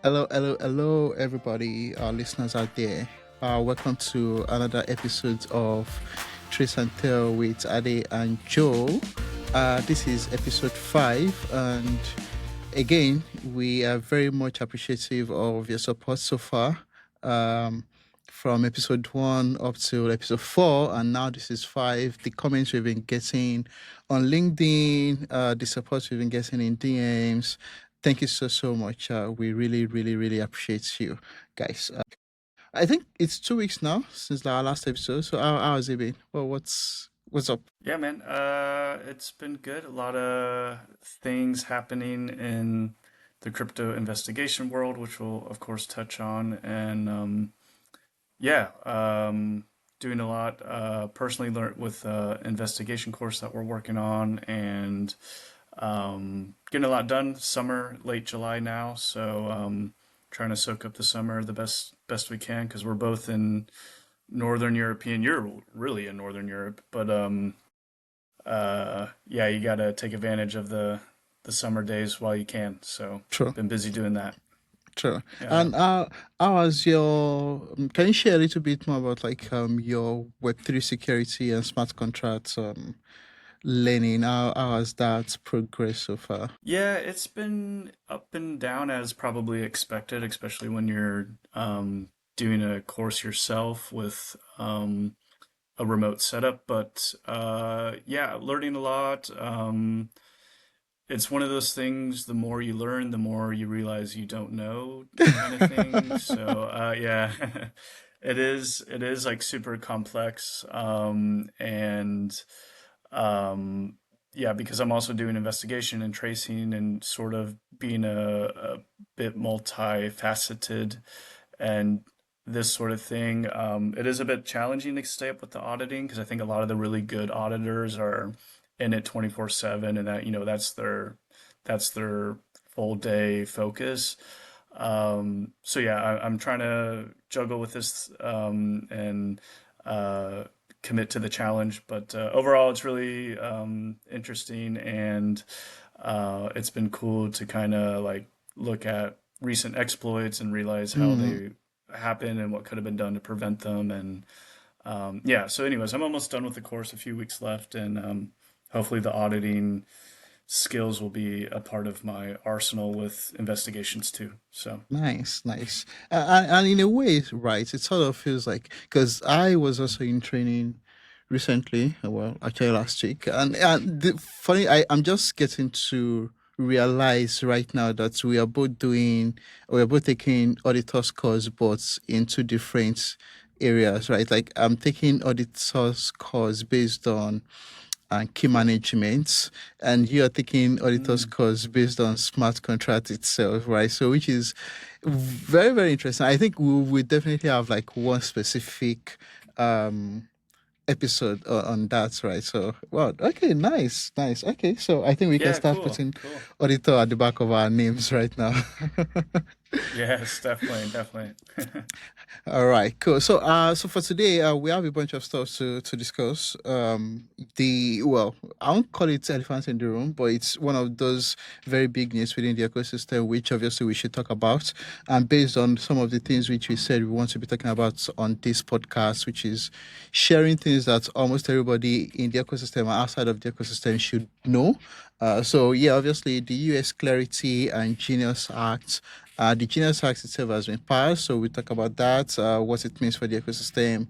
Hello, everybody, our listeners out there. Welcome to another episode of Trace and Tell with Ade and Joe. This is episode 5, and again, we are very much appreciative of your support so far. From episode 1 up to episode 4, and now this is 5. The comments we've been getting on LinkedIn, the support we've been getting in DMs. Thank you so much. We really appreciate you guys. I think it's 2 weeks now since our last episode. So how has it been? Well, what's up? Yeah, man. It's been good. A lot of things happening in the crypto investigation world, which we'll of course touch on, and yeah, doing a lot personally learned with investigation course that we're working on, and getting a lot done. Summer, late July now, so trying to soak up the summer the best we can because we're both in Northern European. You're really in Northern Europe, but yeah, you gotta take advantage of the summer days while you can. So True, been busy doing that. true. Yeah. And how has your? Can you share a little bit more about like your Web3 security and smart contracts learning? How has that progressed so far? Yeah, it's been up and down as probably expected, especially when you're doing a course yourself with a remote setup. But yeah, learning a lot. It's one of those things, the more you learn, the more you realize you don't know kind of thing. So yeah, it is like super complex. And um, yeah, because I'm also doing investigation and tracing and sort of being a bit multifaceted and this sort of thing. It is a bit challenging to stay up with the auditing because I think a lot of the really good auditors are in it 24/7, and that that's their full day focus. So yeah, I'm trying to juggle with this and uh, commit to the challenge. But overall, it's really interesting, and it's been cool to kind of like look at recent exploits and realize how Mm, they happen and what could have been done to prevent them. And yeah, so anyways, I'm almost done with the course, a few weeks left, and hopefully the auditing skills will be a part of my arsenal with investigations too. So nice. And in a way, right? It sort of feels like because I was also in training recently, well, actually last week, and I'm just getting to realize right now that we are both taking auditors course, but in two different areas, right? Like I'm taking auditors course based on and key management, and you are taking auditor's mm, course based on smart contract itself, right? So, which is very interesting. I think we definitely have like one specific um episode on that, right? So, well, okay, nice. Okay, so I think we can yeah, start cool, putting cool. auditor at the back of our names right now. Yes, definitely. All right, cool. So for today, we have a bunch of stuff to discuss. I won't call it elephant in the room, but it's one of those very big news within the ecosystem, which obviously we should talk about. And based on some of the things which we said we want to be talking about on this podcast, which is sharing things that almost everybody in the ecosystem and outside of the ecosystem should know. So yeah, obviously the US Clarity and Genius Act. The Genius Act itself has been passed, so we talk about that, what it means for the ecosystem,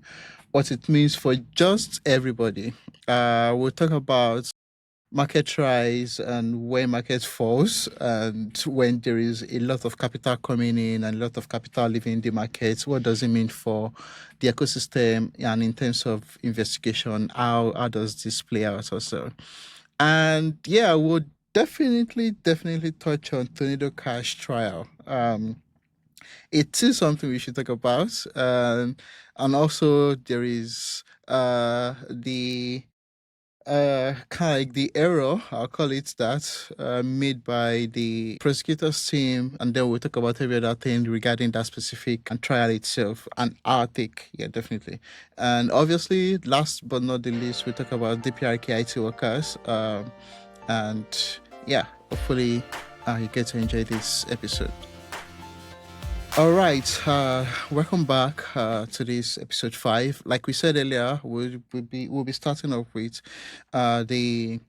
what it means for just everybody. We'll talk about market rise and where market falls, and when there is a lot of capital coming in and a lot of capital leaving the market, what does it mean for the ecosystem? And in terms of investigation, how does this play out also? And yeah, we'll definitely touch on Tornado Cash trial. It is something we should talk about. And also there is the kind of like the error, I'll call it that, made by the prosecutor's team, and then we'll talk about every other thing regarding that specific and trial itself and our take. Yeah, definitely. And obviously, last but not the least, we'll talk about DPRK IT workers. And yeah, hopefully, you get to enjoy this episode. All right, welcome back to this episode 5. Like we said earlier, we'll be starting off with the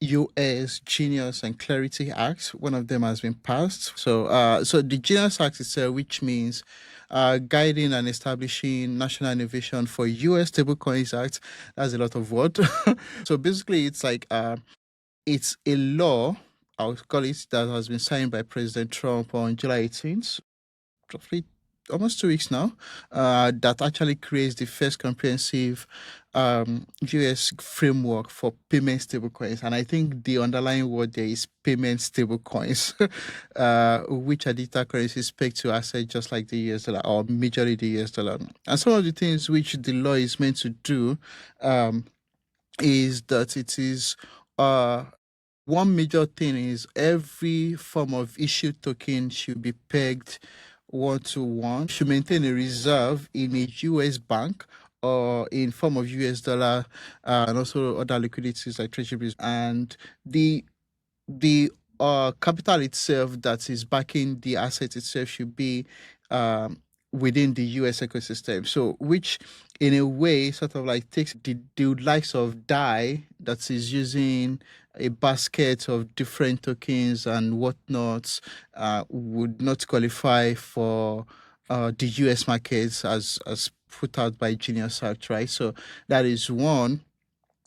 U.S. Genius and Clarity Act. One of them has been passed. So the Genius Act itself, which means guiding and establishing national innovation for U.S. Stablecoins Act. That's a lot of word. So basically, it's a law. I would call it that has been signed by President Trump on July 18th, roughly almost 2 weeks now, that actually creates the first comprehensive US framework for payment stablecoins. And I think the underlying word there is payment stablecoins, which are digital currencies pegged to assets just like the US dollar or majorly the US dollar. And some of the things which the law is meant to do um, is that it is uh, one major thing is every form of issued token should be pegged 1 to 1, should maintain a reserve in a US bank or in form of US dollar, and also other liquidities like treasuries. And the the capital itself that is backing the asset itself should be um, within the US ecosystem. So, which in a way sort of like takes the likes of DAI that is using a basket of different tokens and whatnot would not qualify for the US markets as put out by Genius Act, right? So that is one.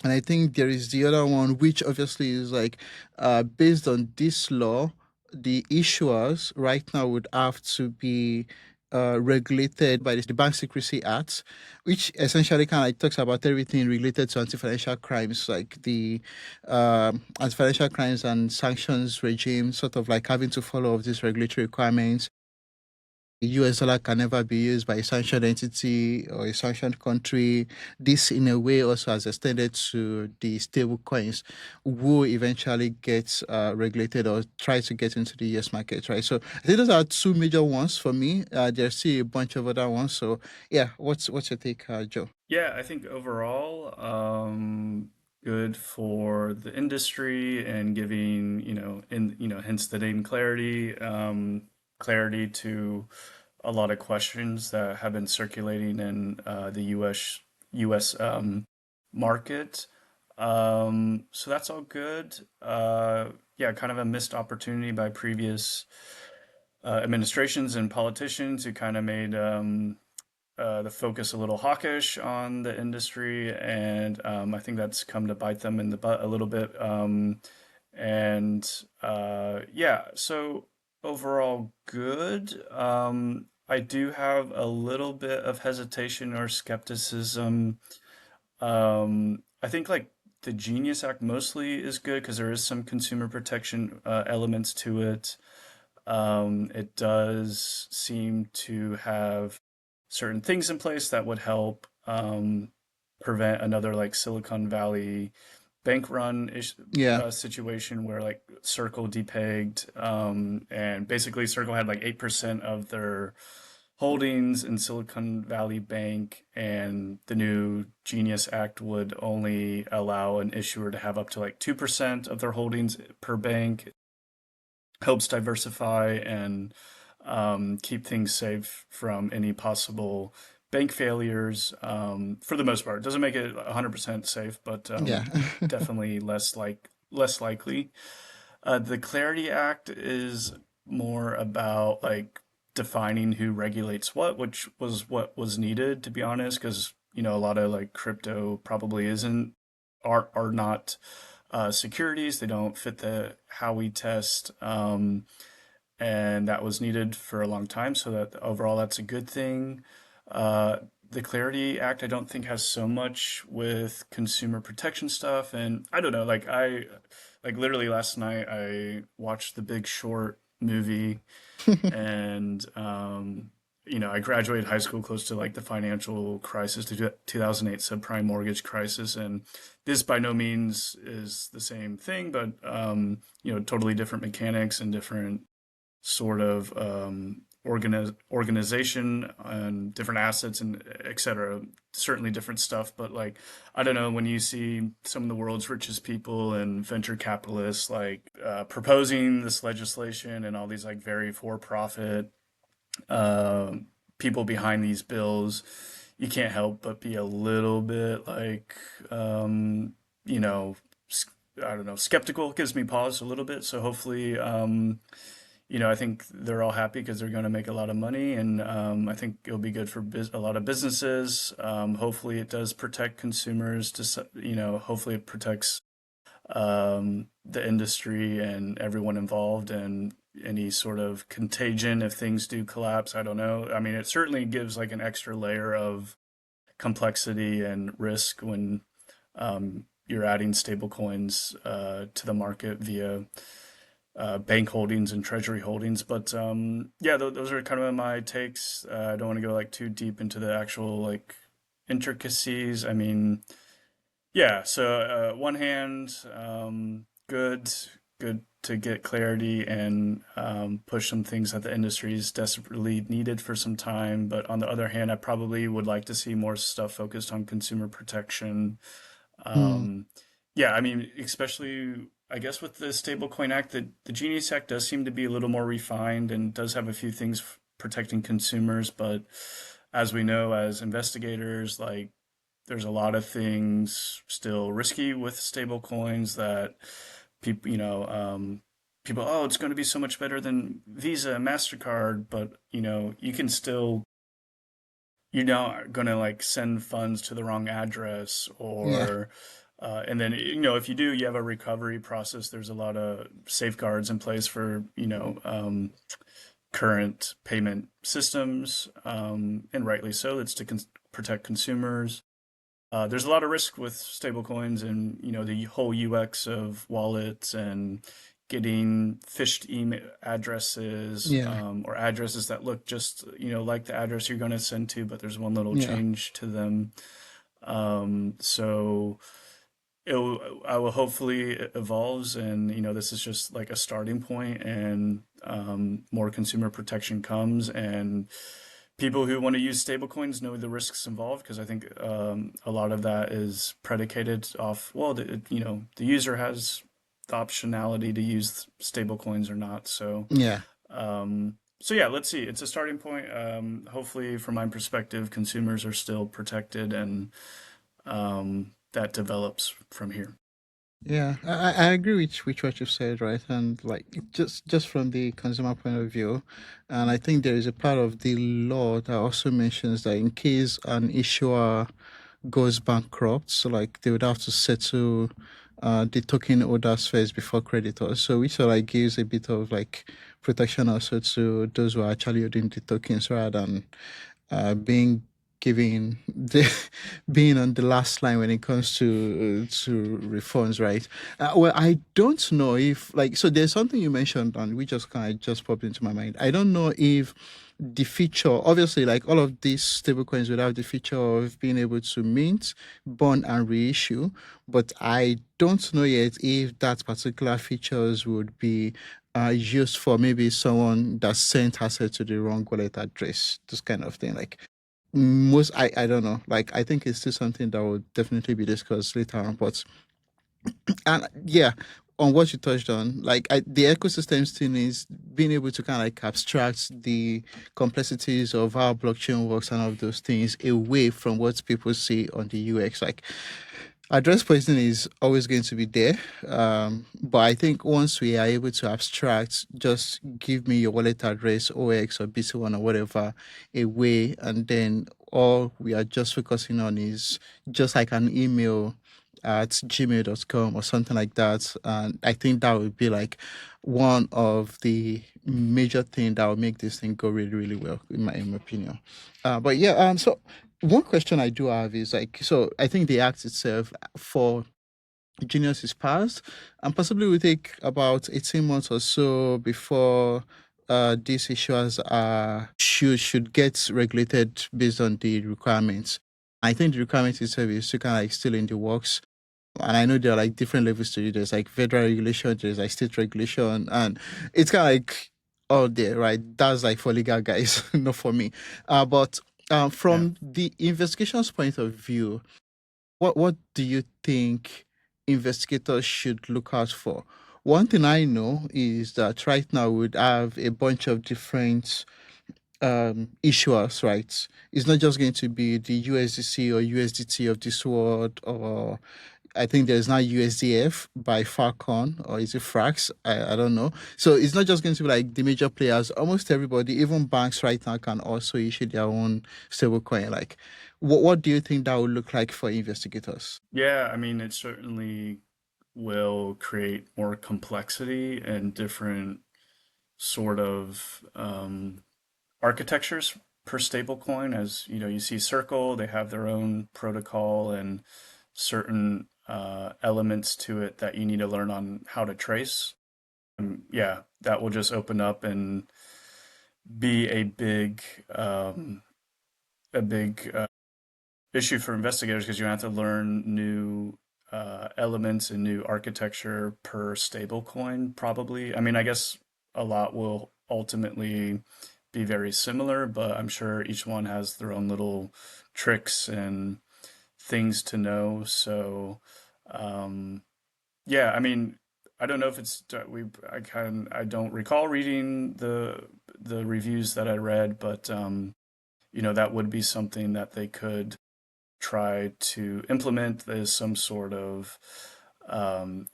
And I think there is the other one, which obviously is like based on this law, the issuers right now would have to be regulated by the Bank Secrecy Act, which essentially kind of like talks about everything related to anti-financial crimes, like the anti-financial crimes and sanctions regime, sort of like having to follow of these regulatory requirements. The US dollar can never be used by a sanctioned entity or a sanctioned country. This, in a way, also has extended to the stable coins who eventually get regulated or try to get into the US market, right? So I think those are two major ones for me. There's still a bunch of other ones. So yeah, what's your take, Joe? Yeah, I think overall, good for the industry and giving, hence the name clarity, clarity to a lot of questions that have been circulating in the US market. So that's all good. Yeah, kind of a missed opportunity by previous administrations and politicians who kind of made the focus a little hawkish on the industry, and I think that's come to bite them in the butt a little bit. And Yeah, so overall good. I do have a little bit of hesitation or skepticism. I think like the Genius Act mostly is good because there is some consumer protection elements to it. It does seem to have certain things in place that would help prevent another like Silicon Valley bank run Yeah, situation where like Circle depegged, and basically Circle had like 8% of their holdings in Silicon Valley Bank, and the new Genius Act would only allow an issuer to have up to like 2% of their holdings per bank. Helps diversify and keep things safe from any possible bank failures. For the most part, it doesn't make it 100% safe, but yeah, definitely less likely. The Clarity Act is more about like defining who regulates what, which was what was needed, to be honest, because a lot of like crypto probably isn't are not securities. They don't fit the how we test, and that was needed for a long time. So that overall, that's a good thing. Uh, the Clarity Act, I don't think has so much with consumer protection stuff, and I don't know. Like literally last night, I watched The Big Short movie, and I graduated high school close to like the financial crisis, the 2008 subprime mortgage crisis, and this by no means is the same thing, but totally different mechanics and different sort of organization and different assets and etc. Certainly different stuff, but like I don't know, when you see some of the world's richest people and venture capitalists like proposing this legislation and all these like very for-profit uh, people behind these bills, you can't help but be a little bit like, um, you know, I don't know, skeptical. Gives me pause a little bit. So hopefully, I think they're all happy because they're going to make a lot of money, and I think it'll be good for a lot of businesses. Hopefully, it does protect consumers. Hopefully, it protects the industry and everyone involved, and any sort of contagion if things do collapse. I don't know. I mean, it certainly gives like an extra layer of complexity and risk when you're adding stablecoins to the market via bank holdings and treasury holdings. But yeah, those are kind of my takes. I don't want to go like too deep into the actual like intricacies. I mean, yeah. So one hand, good to get clarity and push some things that the industry is desperately needed for some time. But on the other hand, I probably would like to see more stuff focused on consumer protection. Mm, um, yeah, I mean, especially, I guess with the Stablecoin Act, the Genius Act does seem to be a little more refined and does have a few things protecting consumers. But as we know, as investigators, like there's a lot of things still risky with stablecoins that people, people, oh, it's going to be so much better than Visa and MasterCard, but you can still you're not gonna like send funds to the wrong address, yeah, or and then if you do, you have a recovery process. There's a lot of safeguards in place for current payment systems, and rightly so. It's to protect consumers. There's a lot of risk with stablecoins, and the whole UX of wallets and getting phished email addresses, yeah, or addresses that look just like the address you're going to send to, but there's one little yeah. change to them. So I will hopefully it evolves, and this is just like a starting point, and more consumer protection comes, and people who want to use stablecoins know the risks involved, because I think a lot of that is predicated off, well, the user has the optionality to use stablecoins or not. Yeah. So yeah, let's see. It's a starting point. Hopefully, from my perspective, consumers are still protected, and that develops from here. Yeah, I agree with what you said, right? And like just from the consumer point of view, and I think there is a part of the law that also mentions that in case an issuer goes bankrupt, so like they would have to settle the token holders first before creditors. So which sort of like gives a bit of like protection also to those who are actually holding the tokens rather than being giving being on the last line when it comes to refunds, right? Well, I don't know if like so. There's something you mentioned and we just kind of just popped into my mind. I don't know if the feature, obviously, like all of these stablecoins would have the feature of being able to mint, bond, and reissue, but I don't know yet if that particular features would be used for maybe someone that sent asset to the wrong wallet address, this kind of thing. Like most, I don't know. Like I think it's still something that will definitely be discussed later on. But and yeah, on what you touched on, like the ecosystem still needs being able to kind of like abstract the complexities of how blockchain works and all of those things away from what people see on the UX. Like address poisoning is always going to be there. But I think once we are able to abstract, just give me your wallet address, OX or BC1 or whatever, away, and then all we are just focusing on is just like an email at gmail.com or something like that. And I think that would be like one of the major things that will make this thing go really, really well, in my opinion. But yeah, so one question I do have is like, so I think the act itself for Genius is passed, and possibly will take about 18 months or so before these issues should get regulated based on the requirements. I think the requirement itself is still kind of like still in the works. And I know there are like different levels to it. There's like federal regulation, there's like state regulation, and it's kind of like all there, right? That's like for legal guys, not for me. But Yeah. from the investigation's point of view, what do you think investigators should look out for? One thing I know is that right now we would have a bunch of different issuers, right? It's not just going to be the USDC or USDT of this world, or I think there's now USDF by Falcon, or is it Frax? I don't know. So it's not just going to be like the major players. Almost everybody, even banks right now, can also issue their own stablecoin. Like, what do you think that would look like for investigators? Yeah, I mean, it certainly will create more complexity and different sort of architectures per stablecoin. As you know, you see Circle, they have their own protocol and certain elements to it that you need to learn on how to trace. Yeah, that will just open up and be um, a big issue for investigators because you have to learn new elements and new architecture per stablecoin, probably. I mean, I guess a lot will ultimately be very similar, but I'm sure each one has their own little tricks and things to know. So, um, yeah, I mean, I don't know if it's I don't recall reading the reviews that I read, but that would be something that they could try to implement as some sort of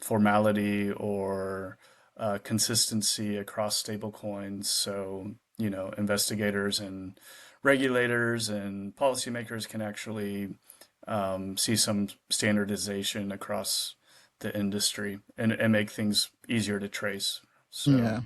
formality or consistency across stablecoins. So, investigators and regulators and policymakers can actually see some standardization across the industry and make things easier to trace. So, Yeah.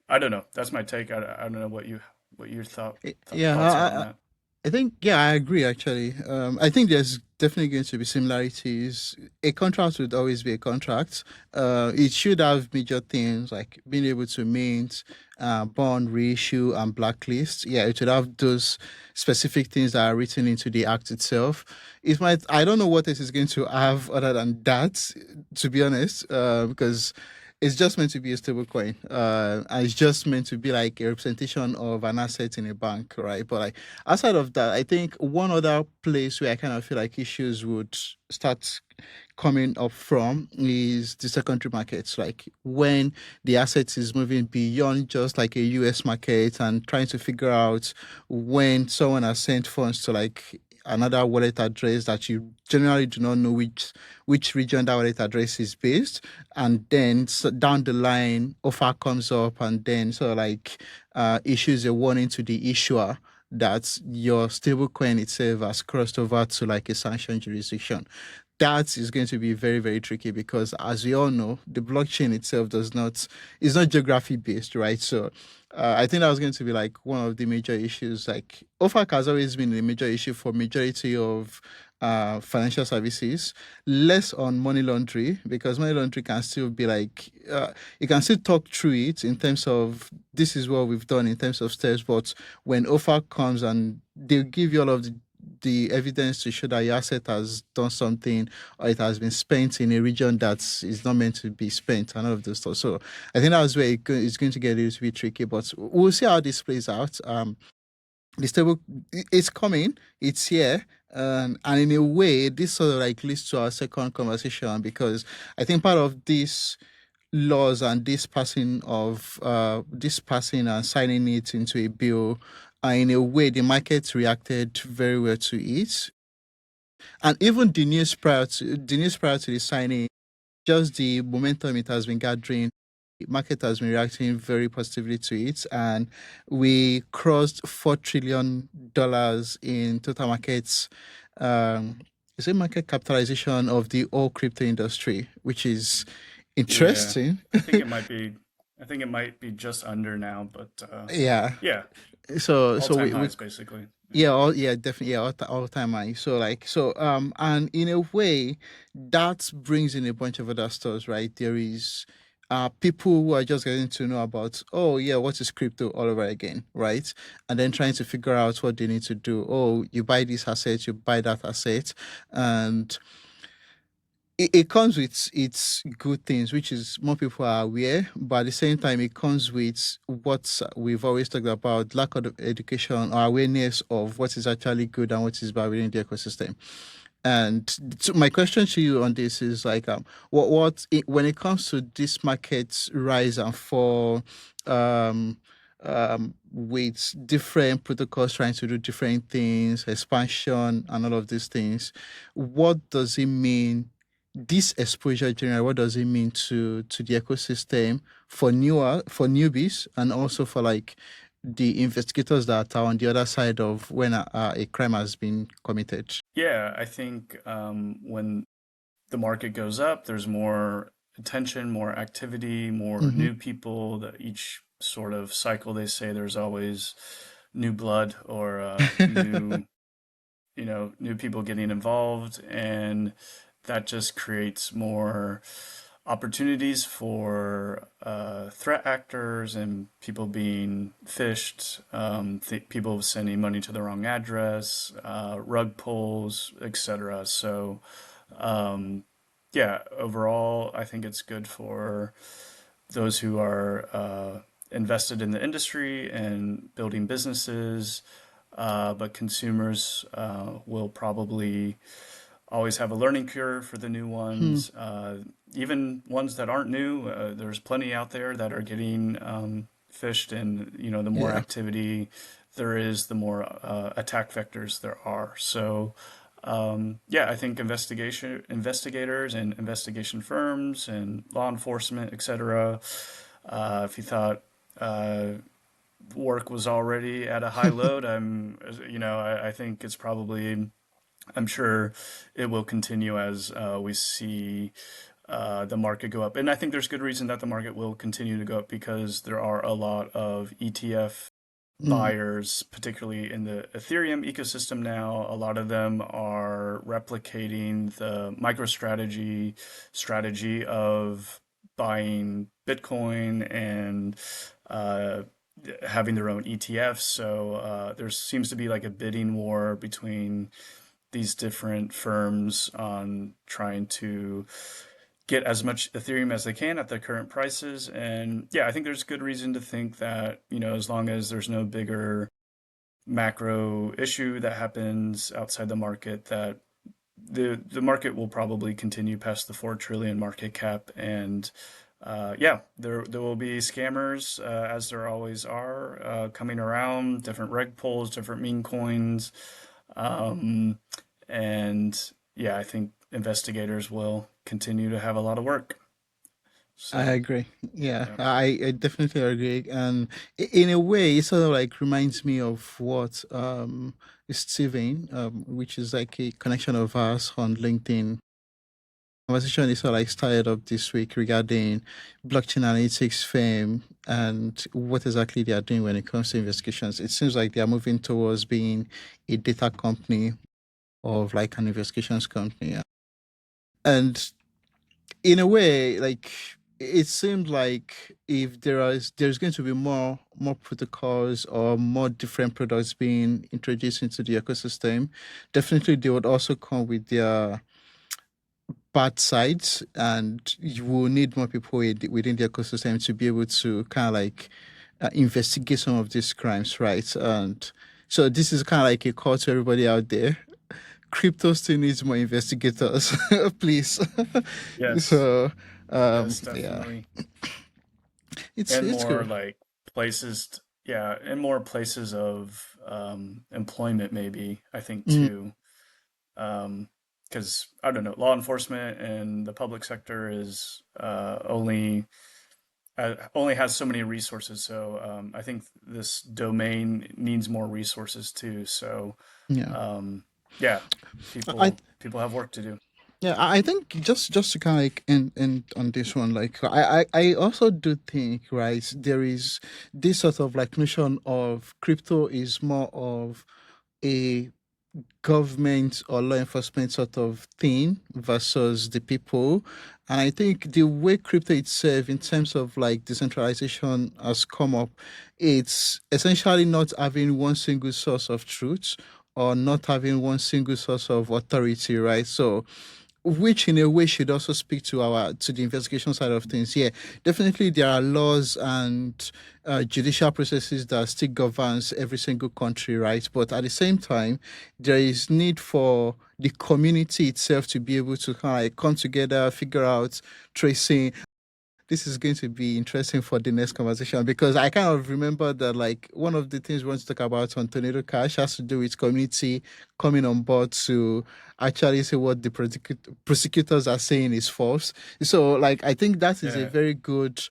I don't know. That's my take. I don't know what your Yeah, thoughts are on that. I think, yeah, I agree actually. I think there's definitely going to be similarities. A contract would always be a contract. It should have major things like being able to mint, bond, reissue, and blacklist. Yeah, it should have those specific things that are written into the act itself. It might, I don't know what it is going to have other than that, to be honest, because it's just meant to be a stable coin. And it's just meant to be like a representation of an asset in a bank, right? But like outside of that, I think one other place where I kind of feel like issues would start coming up from is the secondary markets, like when the asset is moving beyond just like a US market and trying to figure out when someone has sent funds to like another wallet address that you generally do not know which region that wallet address is based, and then so down the line offer comes up and then so like issues a warning to the issuer that your stablecoin itself has crossed over to like a sanctioned jurisdiction. That is going to be very, very tricky because, as we all know, the blockchain itself does not is not geography based, right? So, I think that was going to be like one of the major issues. Like, OFAC has always been a major issue for majority of financial services, less on money laundering because money laundering can still be like you can still talk through it in terms of this is what we've done in terms of steps, but when OFAC comes and they'll give you all of the evidence to show that your asset has done something or it has been spent in a region that is not meant to be spent and all of those stuff. So I think that's where it's going to get a little bit tricky, but we'll see how this plays out. The stable, it's coming, it's here. And in a way, this sort of like leads to our second conversation because I think part of this laws and this passing and signing it into a bill, in a way the market reacted very well to it, and even the news prior to the signing, just the momentum it has been gathering, the market has been reacting very positively to it, and we crossed $4 trillion in total markets. Um, is it market capitalization of the whole crypto industry, which is Yeah, interesting. I think it might be. I think it might be just under now, but Yeah. yeah, So all-time we highs basically. Yeah. yeah, yeah, definitely, yeah, all time high. So like and in a way that brings in a bunch of other stuff, right? There is people who are just getting to know about, oh yeah, what is crypto all over again, right? And then trying to figure out what they need to do. Oh, you buy this asset, you buy that asset, and it comes with its good things, which is more people are aware, but at the same time, it comes with what we've always talked about, lack of education or awareness of what is actually good and what is bad within the ecosystem. And so my question to you on this is like, when it comes to this market's rise and fall, um, with different protocols trying to do different things, expansion, and all of these things. What does it mean? This exposure generally, what does it mean to the ecosystem for newbies and also for like the investigators that are on the other side of when a crime has been committed? Yeah, I think when the market goes up, there's more attention, more activity, more Mm-hmm. new people. That each sort of cycle, they say there's always new blood or new, new people getting involved, and that just creates more opportunities for threat actors and people being phished, people sending money to the wrong address, rug pulls, etc. So, um, yeah, overall, I think it's good for those who are invested in the industry and building businesses, but consumers will probably always have a learning curve for the new Hmm. ones. Even ones that aren't new, there's plenty out there that are getting fished, and the more Yeah, activity there is, the more attack vectors there are. So, yeah, I think investigators and investigation firms and law enforcement, etc. If you thought uh, work was already at a high load, I think it's probably, I'm sure it will continue as we see the market go up. And I think there's good reason that the market will continue to go up because there are a lot of ETF mm, buyers, particularly in the Ethereum ecosystem now. A lot of them are replicating the strategy of buying Bitcoin and uh, having their own ETFs. So there seems to be like a bidding war between these different firms on trying to get as much Ethereum as they can at the current prices. And yeah, I think there's good reason to think that, as long as there's no bigger macro issue that happens outside the market, that the market will probably continue past the 4 trillion market cap. And yeah, there will be scammers, as there always are, coming around, different reg pulls, different meme coins. Um, and yeah, I think investigators will continue to have a lot of work. I So, agree. Yeah, yeah. I definitely agree. And in a way, it sort of like reminds me of what Steven, which is like a connection of us on LinkedIn. Conversation is sort of like started up this week regarding blockchain analytics firm and what exactly they are doing when it comes to investigations. It seems like they are moving towards being a data company of like an investigations company. And in a way, like it seemed like if there's going to be more protocols or more different products being introduced into the ecosystem, definitely they would also come with their bad sides, and you will need more people within the ecosystem to be able to kind of like investigate some of these crimes, right? And so this is kind of like a call to everybody out there. Crypto still needs more investigators, please. Yes, So yes, yeah, definitely. it's And it's more cool. like places, yeah, and more places of employment, maybe, I think, Mm, too. Because I don't know, law enforcement and the public sector is only has so many resources. So I think this domain needs more resources too. So yeah, um, yeah, I people have work to do. yeah, I think just to kind of like end on this one, like I also do think, right, there is this sort of like notion of crypto is more of a government or law enforcement sort of thing versus the people. And I think the way crypto itself, in terms of like decentralization, has come up, it's essentially not having one single source of truth or not having one single source of authority, right? So which in a way should also speak to our to the investigation side of things. Yeah, definitely there are laws and judicial processes that still governs every single country, right? But at the same time, there is need for the community itself to be able to kind of like come together, figure out tracing this is going to be interesting for the next conversation because I kind of remember that like one of the things we want to talk about on Tornado Cash has to do with community coming on board to actually say what the prosecutors are saying is false. So like I think that is a Yeah, very good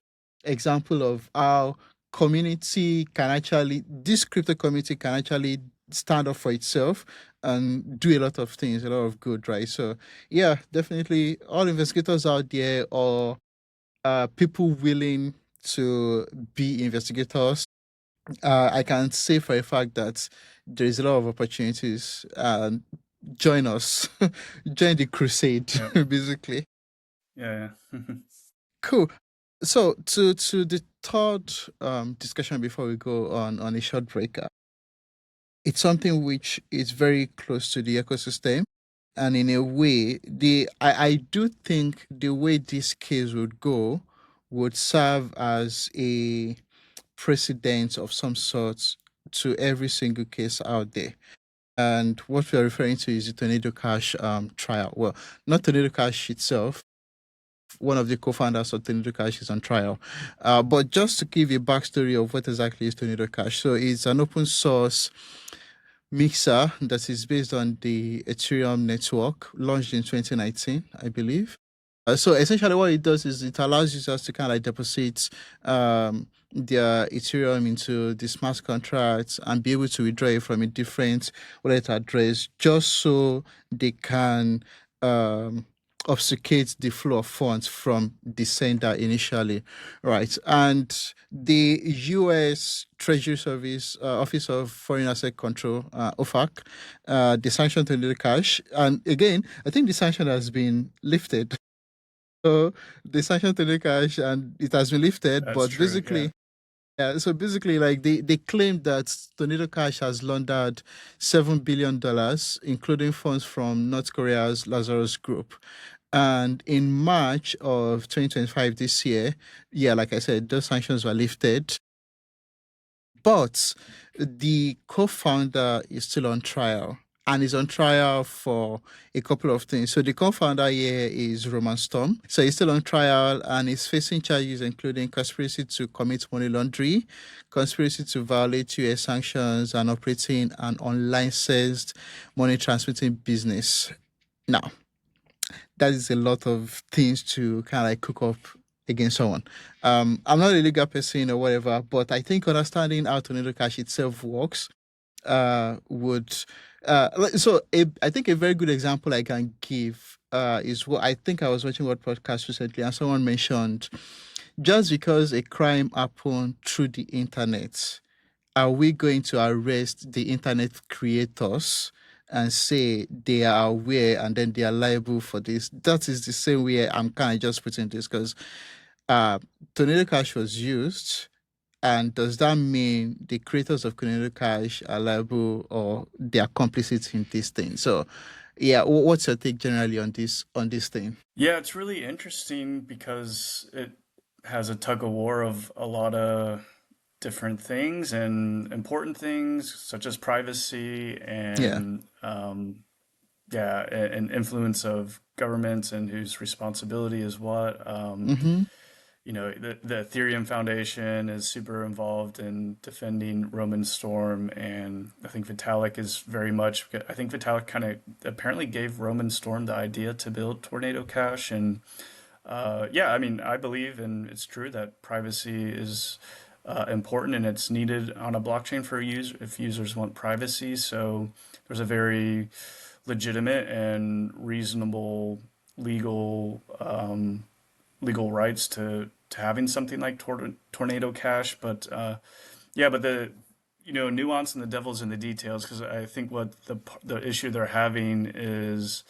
example of how community can actually this crypto community can actually stand up for itself and do a lot of things, a lot of good, right? So yeah, definitely all investigators out there or people willing to be investigators. I can say for a fact that there is a lot of opportunities. Join us, join the crusade, yeah, basically. yeah, yeah. Cool. So to the third discussion before we go on a short break. It's something which is very close to the ecosystem, and in a way, I do think the way this case would go would serve as a precedent of some sort to every single case out there. And what we are referring to is the Tornado Cash trial. Well, not Tornado Cash itself. One of the co-founders of Tornado Cash is on trial. But just to give you a backstory of what exactly is Tornado Cash. So it's an open source mixer that is based on the Ethereum network, launched in 2019, I believe. So essentially, what it does is it allows users to kind of like deposit their Ethereum into the smart contracts and be able to withdraw it from a different wallet address, just so they can um, obfuscate the flow of funds from the sender initially, right? And the U.S. Treasury Service Office of Foreign Asset Control, OFAC, the sanction to the cash, and again, I think the sanction has been lifted. So they sanctioned Tony Cash and it has been lifted, That's but true. Yeah. basically, yeah, so basically, like they claim that Tornado Cash has laundered $7 billion, including funds from North Korea's Lazarus Group. And in March of 2025, this year, yeah, like I said, those sanctions were lifted. But the co-founder is still on trial and is on trial for a couple of things. So the co-founder here is Roman Storm. So he's still on trial and is facing charges including conspiracy to commit money laundering, conspiracy to violate US sanctions, and operating an unlicensed money transmitting business. Now, that is a lot of things to kind of like cook up against someone. I'm not a legal person or whatever, but I think understanding how Tornado Cash itself works would I think a very good example I can give is what I think I was watching what podcast recently and someone mentioned just because a crime happened through the internet, are we going to arrest the internet creators and say they are aware and then they are liable for this? That is the same way I'm kind of just putting this because uh, Tornado Cash was used. And does that mean the creators of Tornado Cash are liable or they are complicit in this thing? So, yeah, what's your take generally on this thing? Yeah, it's really interesting because it has a tug of war of a lot of different things and important things such as privacy Yeah. and yeah, and influence of governments and whose responsibility is what. Mm-hmm. The Ethereum Foundation is super involved in defending Roman Storm, and I think Vitalik is very much. I think Vitalik kind of apparently gave Roman Storm the idea to build Tornado Cash, and yeah, I mean, I believe, and it's true that privacy is important and it's needed on a blockchain for if users want privacy. So there's a very legitimate and reasonable legal legal rights to having something like Tornado Cash. But yeah, but the nuance and the devil's in the details because I think what the issue they're having is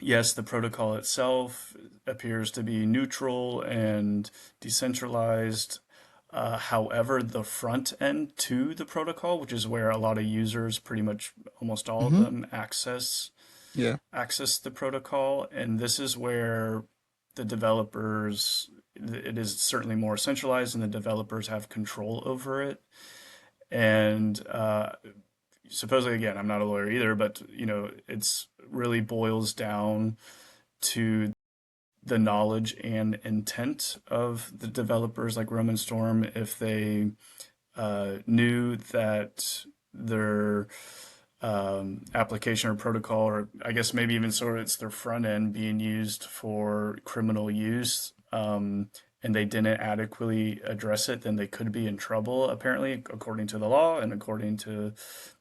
yes, the protocol itself appears to be neutral and decentralized. However, the front end to the protocol, which is where a lot of users, pretty much almost all of Mm-hmm. them, Yeah. access the protocol, and this is where the developers, it is certainly more centralized, and the developers have control over it. And supposedly, again, I'm not a lawyer either, but it's really boils down to the knowledge and intent of the developers like Roman Storm if they knew that their application or protocol, or I guess maybe even sort of it's their front end being used for criminal use, and they didn't adequately address it, then they could be in trouble, apparently, according to the law and according to,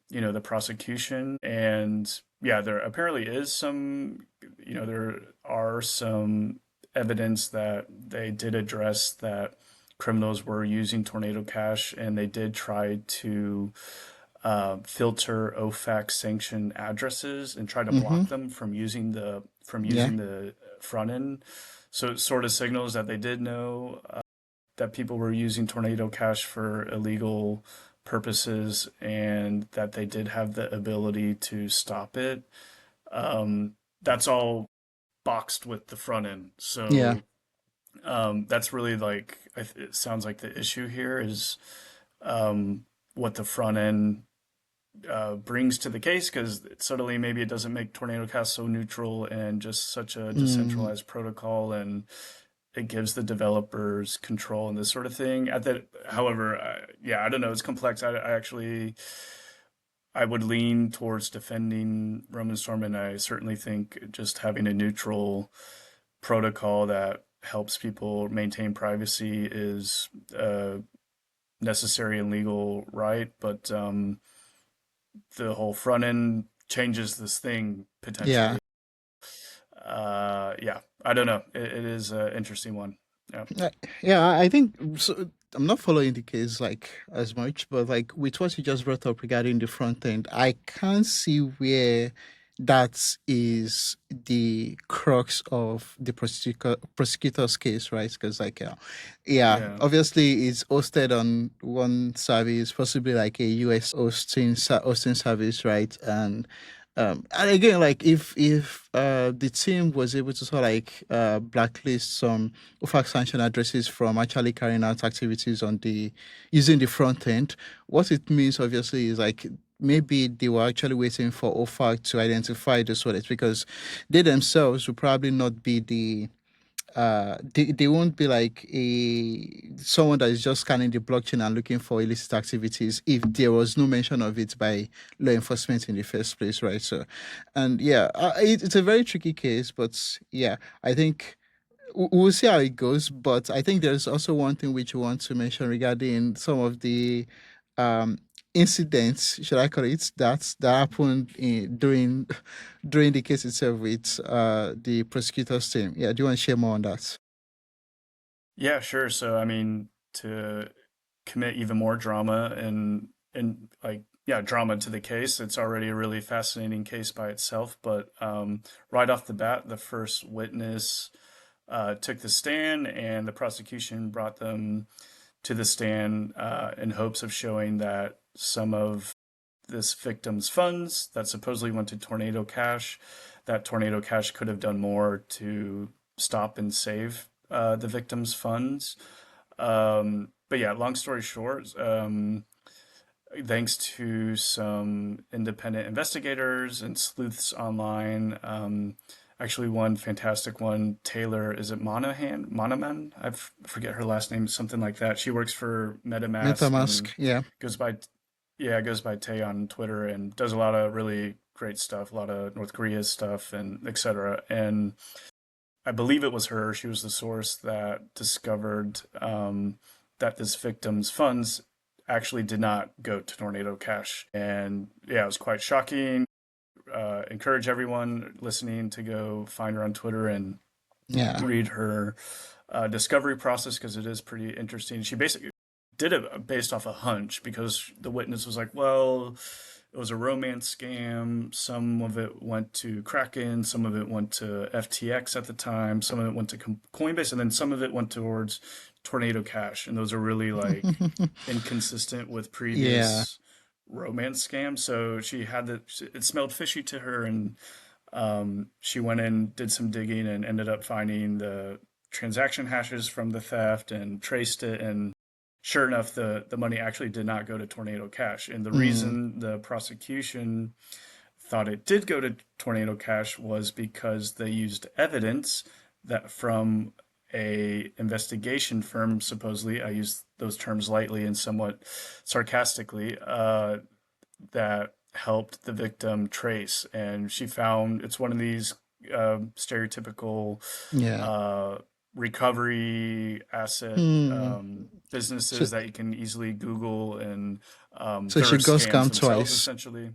the prosecution. And yeah, there apparently is some, there are some evidence that they did address that criminals were using Tornado Cash, and they did try to filter OFAC sanctioned addresses and try to Mm-hmm. block them from Yeah. using the front end. So it sort of signals that they did know that people were using Tornado Cash for illegal purposes and that they did have the ability to stop it. That's all boxed with the front end. Yeah. So that's really like it sounds like the issue here is um, what the front end brings to the case, because suddenly maybe it doesn't make Tornado Cast so neutral and just such a Mm, decentralized protocol, and it gives the developers control and this sort of thing. However, yeah, I don't know. It's complex. I actually I would lean towards defending Roman Storm, and I certainly think just having a neutral protocol that helps people maintain privacy is necessary and legal right. But the whole front end changes this thing yeah. potentially. Yeah, I don't know. It is an interesting one. Yeah, Uh, Yeah, I think so. I'm not following the case like as much, but like with what you just brought up regarding the front end, I can't see where that is the crux of the prosecutor's case, right? Because like, yeah, yeah, obviously it's hosted on one service, possibly like a US hosting service, right? And again, like if the team was able to sort of like blacklist some OFAC sanction addresses from actually carrying out activities on the using the front end. What it means obviously is like maybe they were actually waiting for OFAC to identify those wallets because they themselves will probably not be they won't be like a someone that is just scanning the blockchain and looking for illicit activities if there was no mention of it by law enforcement in the first place, right? So and yeah, it's a very tricky case, but yeah, I think we'll see how it goes. But I think there's also one thing which we want to mention regarding some of the um, incidents, should I call it, that happened during during the case itself with the prosecutor's team. Yeah, do you want to share more on that? yeah, sure. So I mean, to commit even more drama and like yeah, drama to the case, it's already a really fascinating case by itself. But right off the bat, the first witness took the stand, and the prosecution brought them to the stand in hopes of showing that some of this victim's funds that supposedly went to Tornado Cash, that Tornado Cash could have done more to stop and save the victim's funds. But yeah, long story short, thanks to some independent investigators and sleuths online, actually one fantastic one, Taylor, is it Monahan? Forget her last name, something like that. She works for MetaMask and MetaMask, yeah. goes by yeah, goes by Tay on Twitter and does a lot of really great stuff, a lot of North Korea stuff and etc. And I believe it was her. She was the source that discovered that this victim's funds actually did not go to Tornado Cash. And yeah, it was quite shocking. Encourage everyone listening to go find her on Twitter and Yeah. read her discovery process, because it is pretty interesting. She basically did it based off a hunch, because the witness was like, well, it was a romance scam. Some of it went to Kraken, some of it went to FTX at the time, some of it went to Coinbase, and then some of it went towards Tornado Cash. And those are really like inconsistent with Yeah. previous romance scams. So she had it smelled fishy to her, and she went in, did some digging, and ended up finding the transaction hashes from the theft and traced it. And sure enough, the money actually did not go to Tornado Cash. And the Mm, reason the prosecution thought it did go to Tornado Cash was because they used evidence that from a investigation firm, supposedly, I use those terms lightly and somewhat sarcastically, that helped the victim trace. And she found it's one of these stereotypical Yeah. uh, recovery asset Hmm. So businesses that you can easily Google, and so they're she got scams scammed themselves, twice. essentially.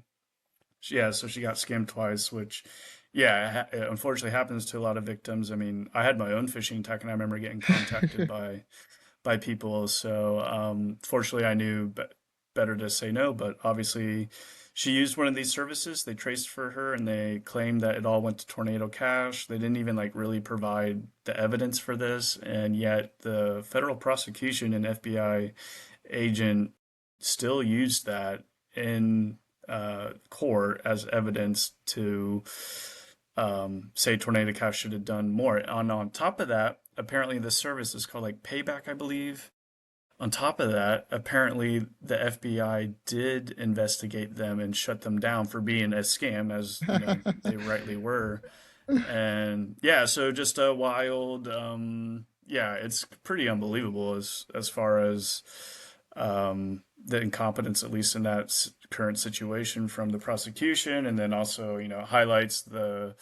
Yeah, so she got scammed twice, which, yeah, it unfortunately happens to a lot of victims. I mean, I had my own phishing attack, and I remember getting contacted by people. So, fortunately, I knew better to say no. But obviously, she used one of these services. They traced for her, and they claimed that it all went to Tornado Cash. They didn't even like really provide the evidence for this, and yet the federal prosecution and FBI agent still used that in court as evidence to say Tornado Cash should have done more. And on top of that, apparently the service is called like Payback, I believe. On top of that, apparently the FBI did investigate them and shut them down for being a scam, as you know they rightly were. And yeah, so just a wild, yeah, it's pretty unbelievable as far as the incompetence, at least in that current situation from the prosecution, and then also, highlights the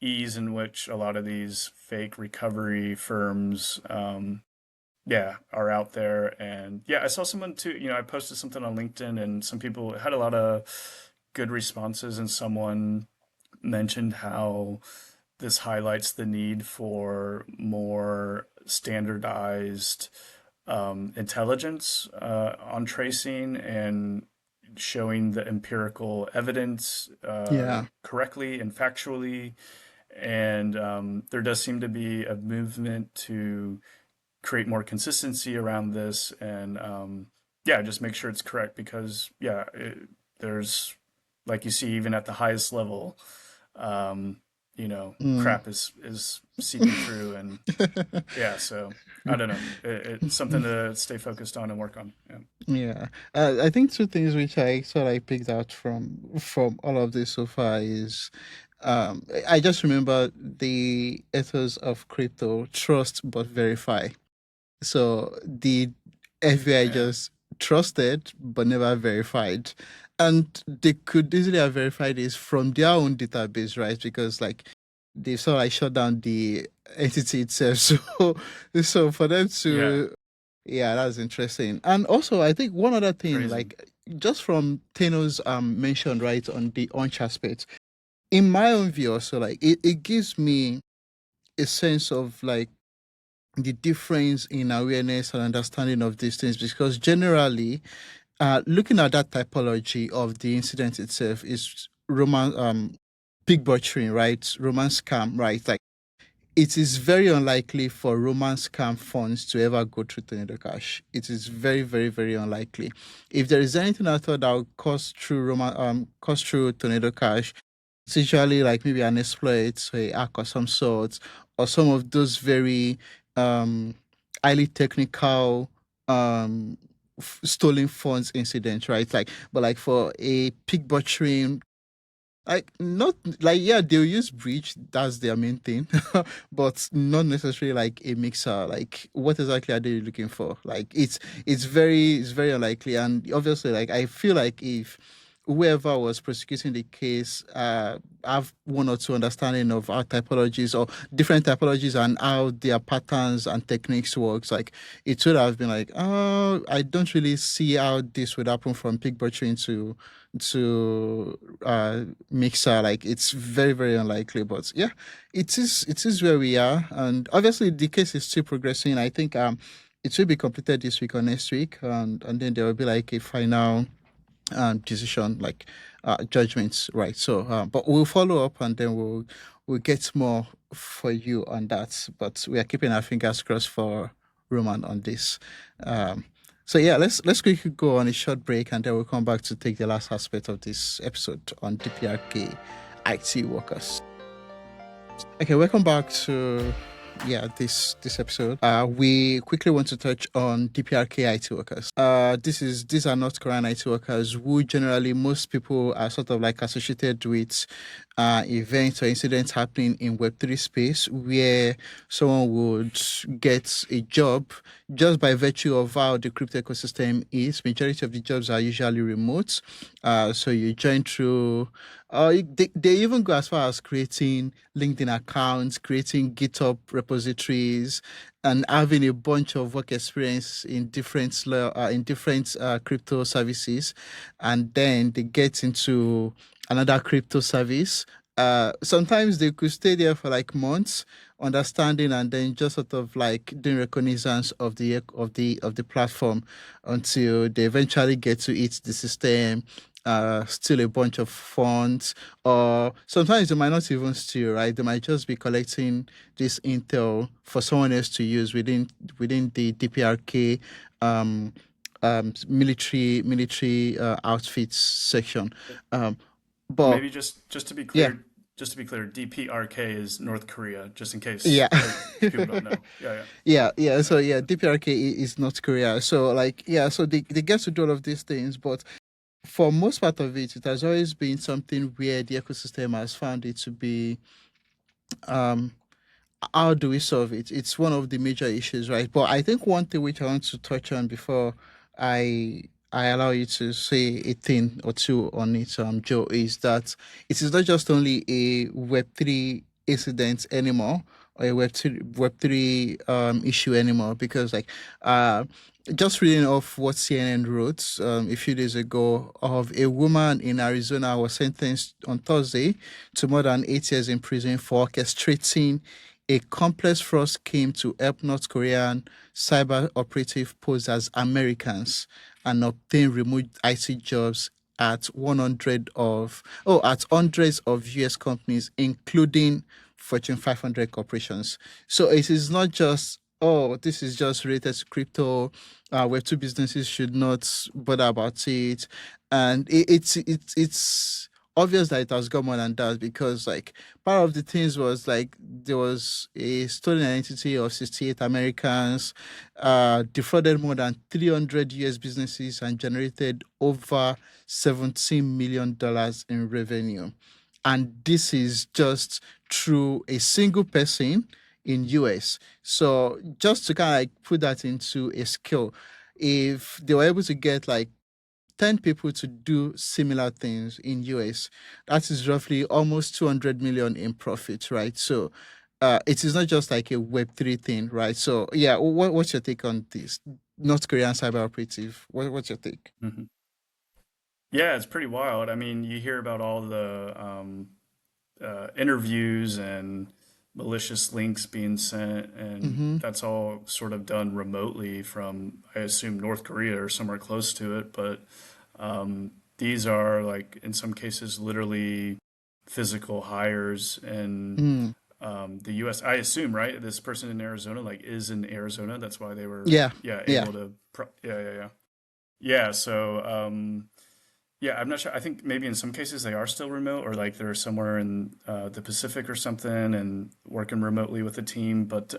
ease in which a lot of these fake recovery firms, yeah, are out there. And yeah, I saw someone too, I posted something on LinkedIn, and some people had a lot of good responses, and someone mentioned how this highlights the need for more standardized intelligence on tracing and showing the empirical evidence Yeah. correctly and factually. And there does seem to be a movement to create more consistency around this, and yeah, just make sure it's correct, because yeah, there's, like you see even at the highest level, um, Mm. crap is seeping through. And yeah, so I don't know, it's something to stay focused on and work on. Yeah. Yeah, I think two things which I sort of picked out from all of this so far is, I just remember the ethos of crypto: trust but verify. So the FBI Yeah. just trusted but never verified. And they could easily have verified this from their own database, right? Because like they sort of like shut down the entity itself. So for them Yeah. to, yeah, that's interesting. And also I think one other thing, Crazy. like just from Teno's mention right on the launch aspect, in my own view also, like it gives me a sense of like the difference in awareness and understanding of these things, because generally looking at that typology of the incident itself is romance, pig butchering, right? Romance scam, right? Like it is very unlikely for romance scam funds to ever go through Tornado Cash. It is very, very, very unlikely. If there is anything I thought that would cost through Tornado Cash, it's usually like maybe an exploit, so a hack of some sort, or some of those very um highly technical stolen funds incidents, right? Like, but like for a pig butchering, like not like, yeah, they'll use breach, that's their main thing, but not necessarily like a mixer. Like what exactly are they looking for? Like it's very unlikely. And obviously like I feel like if whoever was prosecuting the case have one or two understanding of our typologies or different typologies and how their patterns and techniques works, like it would have been like, oh, I don't really see how this would happen from pig butchering to mixer. Like it's very, very unlikely. But yeah, it is where we are. And obviously the case is still progressing. I think it will be completed this week or next week, and then there will be like a final decision, like judgments, right? So but we'll follow up, and then we'll get more for you on that. But we are keeping our fingers crossed for Roman on this. um so yeah, let's quickly go on a short break, and then we'll come back to take the last aspect of this episode on DPRK IT workers. Okay, welcome back to, yeah, this episode. We quickly want to touch on DPRK IT workers. These are North Korean IT workers who generally most people are sort of like associated with events or incidents happening in Web3 space where someone would get a job just by virtue of how the crypto ecosystem is. Majority of the jobs are usually remote. So you join through, they even go as far as creating LinkedIn accounts, creating GitHub repositories, and having a bunch of work experience in different crypto services, and then they get into another crypto service. Sometimes they could stay there for like months, understanding, and then just sort of like doing reconnaissance of the platform until they eventually get to eat the system, steal a bunch of funds, or sometimes they might not even steal, right? They might just be collecting this intel for someone else to use within the DPRK military outfits section. Um, but Maybe just to be yeah, clear, DPRK is North Korea, just in case yeah. people don't know. Yeah, Yeah. yeah, So yeah, DPRK is North Korea. So like yeah, so they get to do all of these things, but for most part of it, it has always been something where the ecosystem has found it to be um how do we solve it? It's one of the major issues, right? But I think one thing which I want to touch on before I I allow you to say a thing or two on it, Joe, is that it is not just only a Web3 incident anymore or a Web3 issue anymore, because like uh just reading off what CNN wrote a few days ago of a woman in Arizona was sentenced on Thursday to more than 8 years in prison for orchestrating a complex fraud scheme to help North Korean cyber operative pose as Americans and obtain remote IT jobs at 100 of at hundreds of US companies, including Fortune 500 corporations. So it is not just this is just related to crypto. Where two businesses should not bother about it, and it's obvious that it has gone more than that, because like part of the things was like there was a stolen identity of 68 Americans, defrauded more than 300 US businesses and generated over $17 million in revenue. And this is just through a single person in US. So just to kind of like put that into a scale, if they were able to get like 10 people to do similar things in US, that is roughly almost 200 million in profit, right? So it is not just like a Web3 thing, right? So yeah, what's your take on this North Korean cyber operative? What's your take? yeah. Yeah, it's pretty wild. I mean, you hear about all the interviews and malicious links being sent, and Mm-hmm. that's all sort of done remotely from, I assume, North Korea or somewhere close to it. But these are, like, in some cases, literally physical hires in Mm. the U.S. I assume, right? This person in Arizona, like, is in Arizona. That's why they were, Yeah, yeah, yeah, able to, yeah. Yeah, so yeah, I'm not sure. I think maybe in some cases they are still remote, or like they're somewhere in the Pacific or something and working remotely with a team. But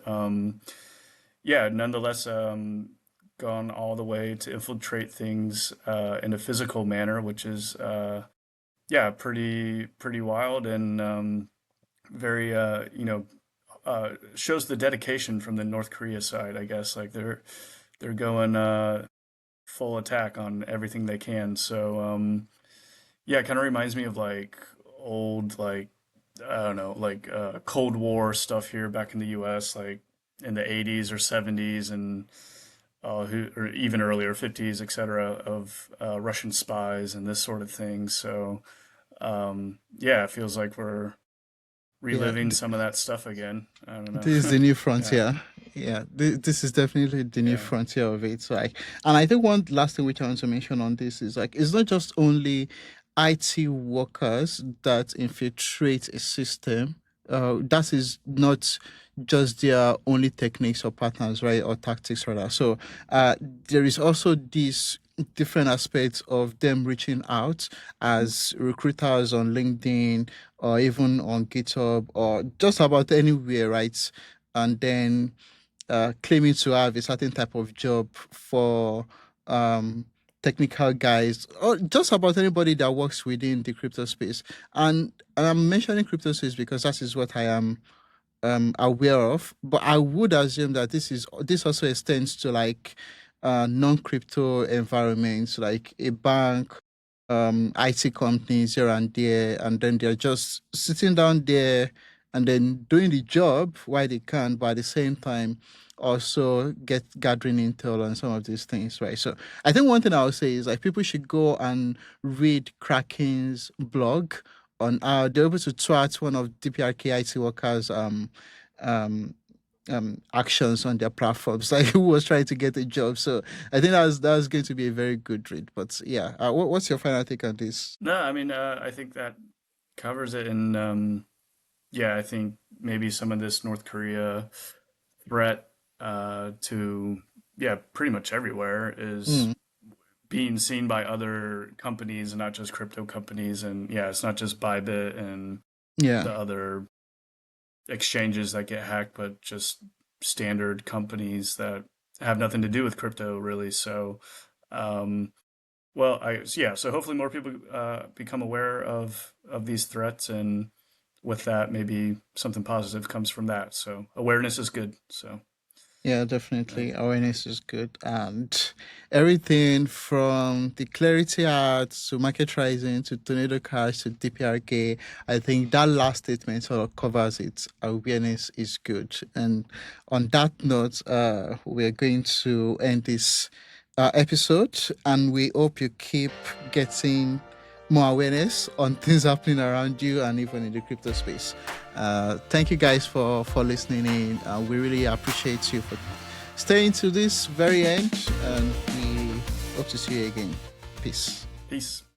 yeah, nonetheless, gone all the way to infiltrate things in a physical manner, which is yeah, pretty wild and very shows the dedication from the North Korea side, I guess. Like they're going full attack on everything they can. So yeah, it kind of reminds me of like old, like, I don't know, like Cold War stuff here back in the US, like in the 80s or 70s and or even earlier 50s, etc., of Russian spies and this sort of thing. So yeah, it feels like we're yeah. reliving some of that stuff again. I don't This is know. the new Yeah, frontier. Yeah, this is definitely the new yeah. frontier of it. So like, and I think one last thing which I want to mention on this is like, it's not just only IT workers that infiltrate a system. That is not just their only techniques or patterns, right, or tactics rather. So, there is also this different aspects of them reaching out as recruiters on LinkedIn or even on GitHub or just about anywhere, right? And then claiming to have a certain type of job for um, technical guys, or just about anybody that works within the crypto space. And I'm mentioning crypto space because that is what I am aware of. But I would assume that this also extends to like non-crypto environments, like a bank, IT companies here and there, and then they're just sitting down there and then doing the job while they can, but at the same time also get gathering intel on some of these things, right? So I think one thing I would say is like people should go and read Kraken's blog on they're able to thwart one of DPRK IT workers um actions on their platforms like who was trying to get a job. So I think that's going to be a very good read. But yeah, what's your final take on this? No, I mean, I think that covers it. And yeah, I think maybe some of this North Korea threat to, yeah, pretty much everywhere is Mm, being seen by other companies and not just crypto companies. And yeah, it's not just Bybit and yeah. the other exchanges that get hacked, but just standard companies that have nothing to do with crypto, really. So, um, well, yeah. So hopefully more people become aware of these threats, and with that, maybe something positive comes from that. So awareness is good. So Yeah, yeah. definitely. Awareness is good. And everything from the Clarity Act to market rising to Tornado Cash to DPRK, I think that last statement sort of covers it. Awareness is good. And on that note, we're going to end this episode, and we hope you keep getting more awareness on things happening around you and even in the crypto space. Thank you guys for listening in. We really appreciate you for staying to this very end, and we hope to see you again. Peace. Peace.